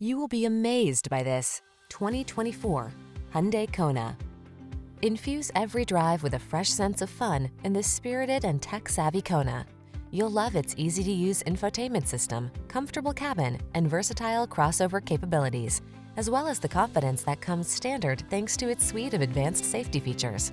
You will be amazed by this 2024 Hyundai Kona. Infuse every drive with a fresh sense of fun in this spirited and tech-savvy Kona. You'll love its easy-to-use infotainment system, comfortable cabin, and versatile crossover capabilities, as well as the confidence that comes standard thanks to its suite of advanced safety features.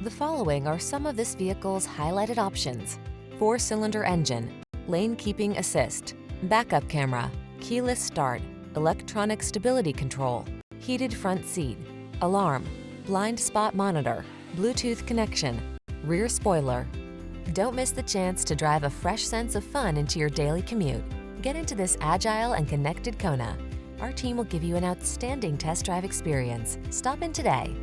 The following are some of this vehicle's highlighted options: 4-cylinder engine, lane keeping assist, backup camera, keyless start, electronic stability control, heated front seat, alarm, blind spot monitor, Bluetooth connection, rear spoiler. Don't miss the chance to drive a fresh sense of fun into your daily commute. Get into this agile and connected Kona. Our team will give you an outstanding test drive experience. Stop in today.